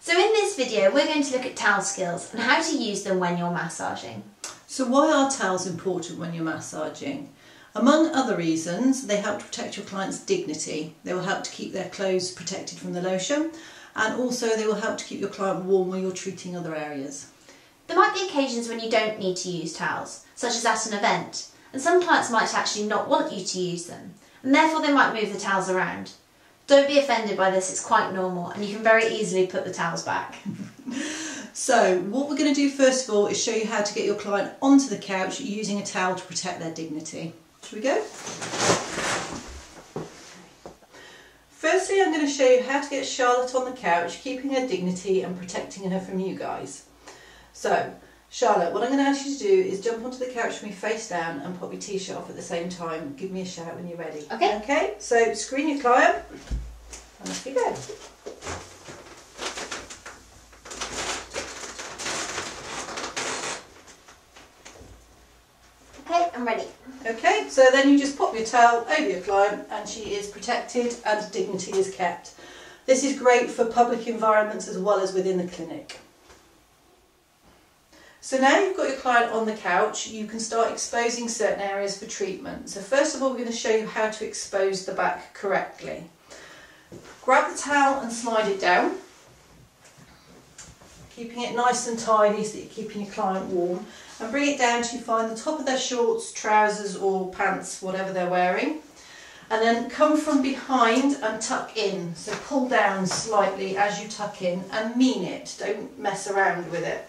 So in this video we're going to look at towel skills and how to use them when you're massaging. So why are towels important when you're massaging? Among other reasons, they help to protect your client's dignity. They will help to keep their clothes protected from the lotion, and also they will help to keep your client warm while you're treating other areas. There might be occasions when you don't need to use towels, such as at an event, and some clients might actually not want you to use them, and therefore they might move the towels around. Don't be offended by this, it's quite normal and you can very easily put the towels back. So what we're going to do first of all is show you how to get your client onto the couch using a towel to protect their dignity. Shall we go? Firstly, I'm going to show you how to get Charlotte on the couch, keeping her dignity and protecting her from you guys. So, Charlotte, what I'm going to ask you to do is jump onto the couch with me face down and pop your t-shirt off at the same time. Give me a shout when you're ready. Okay. Okay, so screen your client and off you go. Okay, I'm ready. Okay, so then you just pop your towel over your client and she is protected and dignity is kept. This is great for public environments as well as within the clinic. So now you've got your client on the couch, you can start exposing certain areas for treatment. So first of all, we're going to show you how to expose the back correctly. Grab the towel and slide it down, keeping it nice and tidy so that you're keeping your client warm. And bring it down till you find the top of their shorts, trousers or pants, whatever they're wearing. And then come from behind and tuck in. So pull down slightly as you tuck in and mean it, don't mess around with it.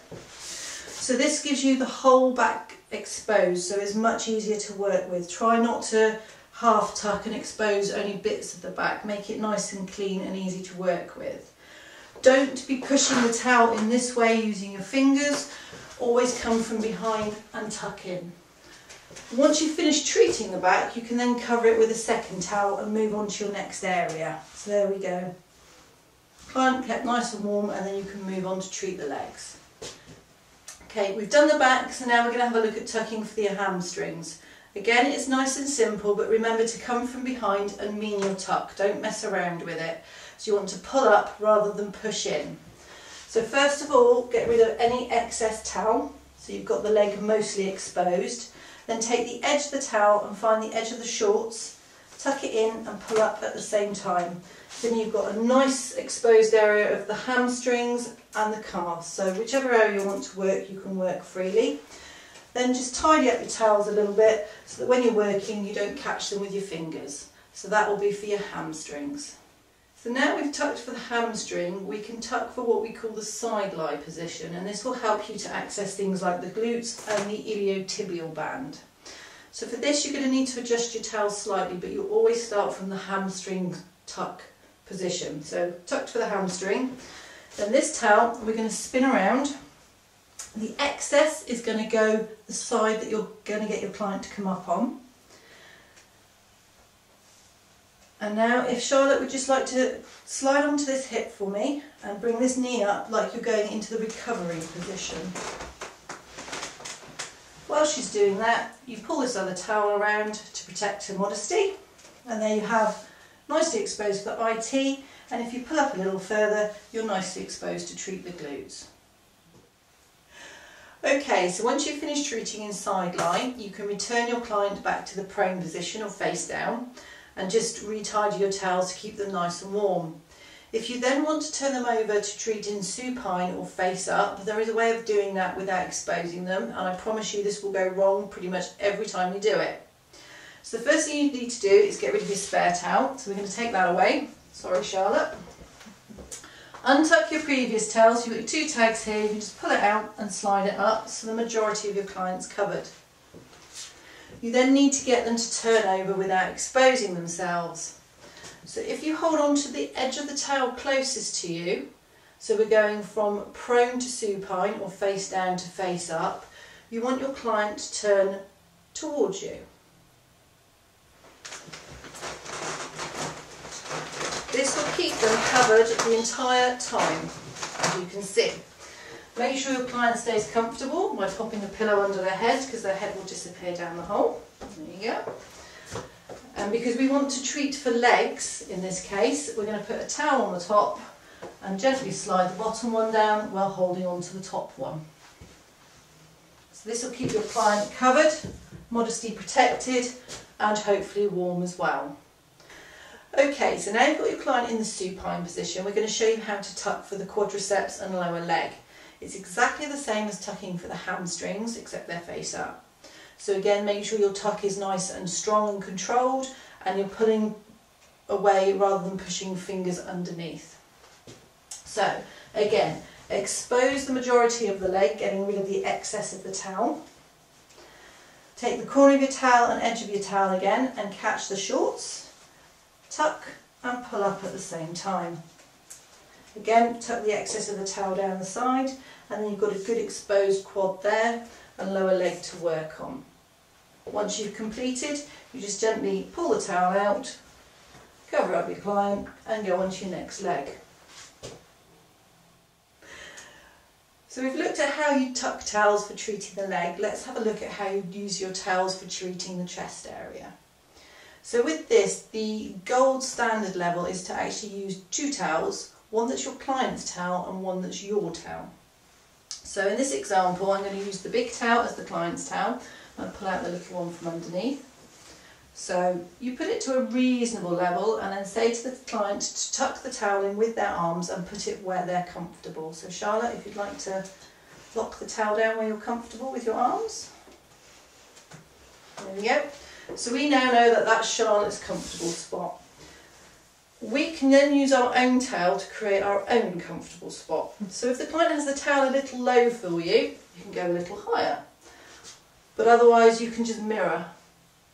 So this gives you the whole back exposed, so it's much easier to work with. Try not to half tuck and expose only bits of the back. Make it nice and clean and easy to work with. Don't be pushing the towel in this way using your fingers. Always come from behind and tuck in. Once you've finished treating the back, you can then cover it with a second towel and move on to your next area. So there we go. Client kept nice and warm, and then you can move on to treat the legs. Okay, we've done the back, so now we're going to have a look at tucking for the hamstrings. Again, it's nice and simple, but remember to come from behind and mean your tuck. Don't mess around with it. So you want to pull up rather than push in. So first of all, get rid of any excess towel, so you've got the leg mostly exposed. Then take the edge of the towel and find the edge of the shorts, tuck it in and pull up at the same time. Then you've got a nice exposed area of the hamstrings and the calves. So whichever area you want to work, you can work freely. Then just tidy up your towels a little bit so that when you're working you don't catch them with your fingers. So that will be for your hamstrings. So now we've tucked for the hamstring, we can tuck for what we call the side lie position, and this will help you to access things like the glutes and the iliotibial band. So for this you're going to need to adjust your towel slightly, but you'll always start from the hamstring tuck position. So tucked for the hamstring, then this towel we're going to spin around. The excess is going to go the side that you're going to get your client to come up on. And now if Charlotte would just like to slide onto this hip for me and bring this knee up like you're going into the recovery position. While she's doing that, you pull this other towel around to protect her modesty, and there you have nicely exposed for IT, and if you pull up a little further you're nicely exposed to treat the glutes. Okay, so once you've finished treating in side lie, you can return your client back to the prone position or face down and just re-tidy your towels to keep them nice and warm. If you then want to turn them over to treat in supine or face up, there is a way of doing that without exposing them, and I promise you this will go wrong pretty much every time you do it. So the first thing you need to do is get rid of your spare towel, so we're going to take that away. Sorry Charlotte. Untuck your previous towel, so you've got your two tags here, you can just pull it out and slide it up so the majority of your client's covered. You then need to get them to turn over without exposing themselves. So if you hold on to the edge of the towel closest to you, so we're going from prone to supine or face down to face up, you want your client to turn towards you. This will keep them covered the entire time, as you can see. Make sure your client stays comfortable by popping a pillow under their head, because their head will disappear down the hole. There you go. And because we want to treat for legs in this case, we're going to put a towel on the top and gently slide the bottom one down while holding on to the top one. So this will keep your client covered, modesty protected, and hopefully warm as well. Okay, so now you've got your client in the supine position, we're going to show you how to tuck for the quadriceps and lower leg. It's exactly the same as tucking for the hamstrings, except they're face up. So again, make sure your tuck is nice and strong and controlled, and you're pulling away rather than pushing fingers underneath. So again, expose the majority of the leg, getting rid of the excess of the towel. Take the corner of your towel and edge of your towel again and catch the shorts. Tuck and pull up at the same time. Again, tuck the excess of the towel down the side, and then you've got a good exposed quad there and lower leg to work on. Once you've completed, you just gently pull the towel out, cover up your client and go on to your next leg. So we've looked at how you tuck towels for treating the leg. Let's have a look at how you use your towels for treating the chest area. So with this, the gold standard level is to actually use two towels, one that's your client's towel and one that's your towel. So in this example, I'm going to use the big towel as the client's towel. I'll pull out the little one from underneath. So you put it to a reasonable level and then say to the client to tuck the towel in with their arms and put it where they're comfortable. So Charlotte, if you'd like to lock the towel down where you're comfortable with your arms. There we go. So we now know that that's Charlotte's comfortable spot. We can then use our own towel to create our own comfortable spot. So if the client has the towel a little low for you, you can go a little higher. But otherwise you can just mirror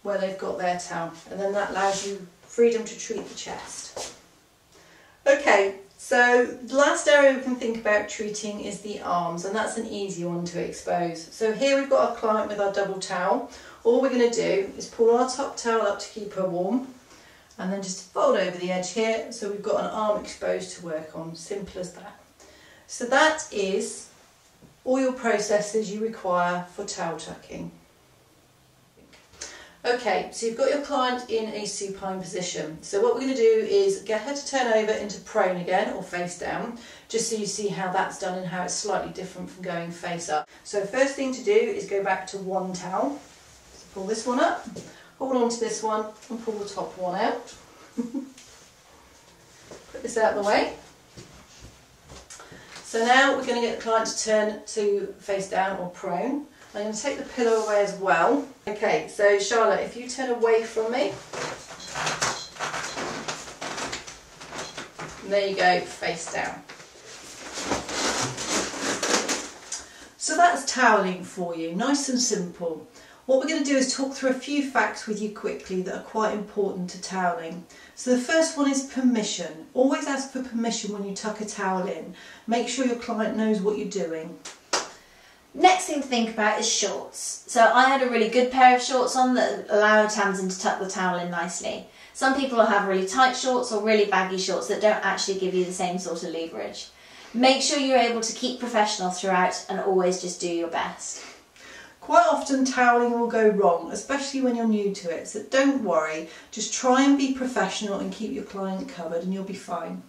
where they've got their towel, and then that allows you freedom to treat the chest. Okay, so the last area we can think about treating is the arms, and that's an easy one to expose. So here we've got our client with our double towel. All we're going to do is pull our top towel up to keep her warm, and then just fold over the edge here, so we've got an arm exposed to work on. Simple as that. So that is all your processes you require for towel tucking. Okay, so you've got your client in a supine position. So what we're going to do is get her to turn over into prone again, or face down, just so you see how that's done and how it's slightly different from going face up. So first thing to do is go back to one towel. So pull this one up, hold on to this one and pull the top one out. Put this out of the way. So now we're going to get the client to turn to face down or prone. I'm going to take the pillow away as well. Okay, so Charlotte, if you turn away from me, and there you go, face down. So that's toweling for you, nice and simple. What we're going to do is talk through a few facts with you quickly that are quite important to toweling. So the first one is permission. Always ask for permission when you tuck a towel in. Make sure your client knows what you're doing. Next thing to think about is shorts. So I had a really good pair of shorts on that allow Tamsin to tuck the towel in nicely. Some people will have really tight shorts or really baggy shorts that don't actually give you the same sort of leverage. Make sure you're able to keep professional throughout and always just do your best. Quite often toweling will go wrong, especially when you're new to it, so don't worry. Just try and be professional and keep your client covered and you'll be fine.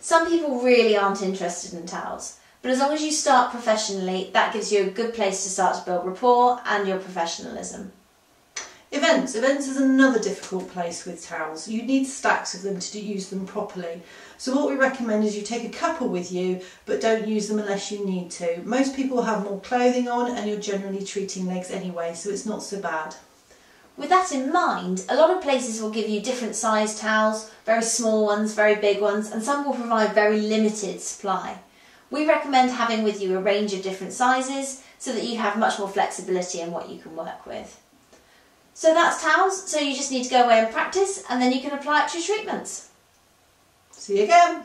Some people really aren't interested in towels. But as long as you start professionally, that gives you a good place to start to build rapport and your professionalism. Events. Events is another difficult place with towels. You need stacks of them to use them properly. So what we recommend is you take a couple with you, but don't use them unless you need to. Most people have more clothing on and you're generally treating legs anyway, so it's not so bad. With that in mind, a lot of places will give you different size towels, very small ones, very big ones, and some will provide very limited supply. We recommend having with you a range of different sizes so that you have much more flexibility in what you can work with. So that's towels, so you just need to go away and practice and then you can apply it to your treatments. See you again.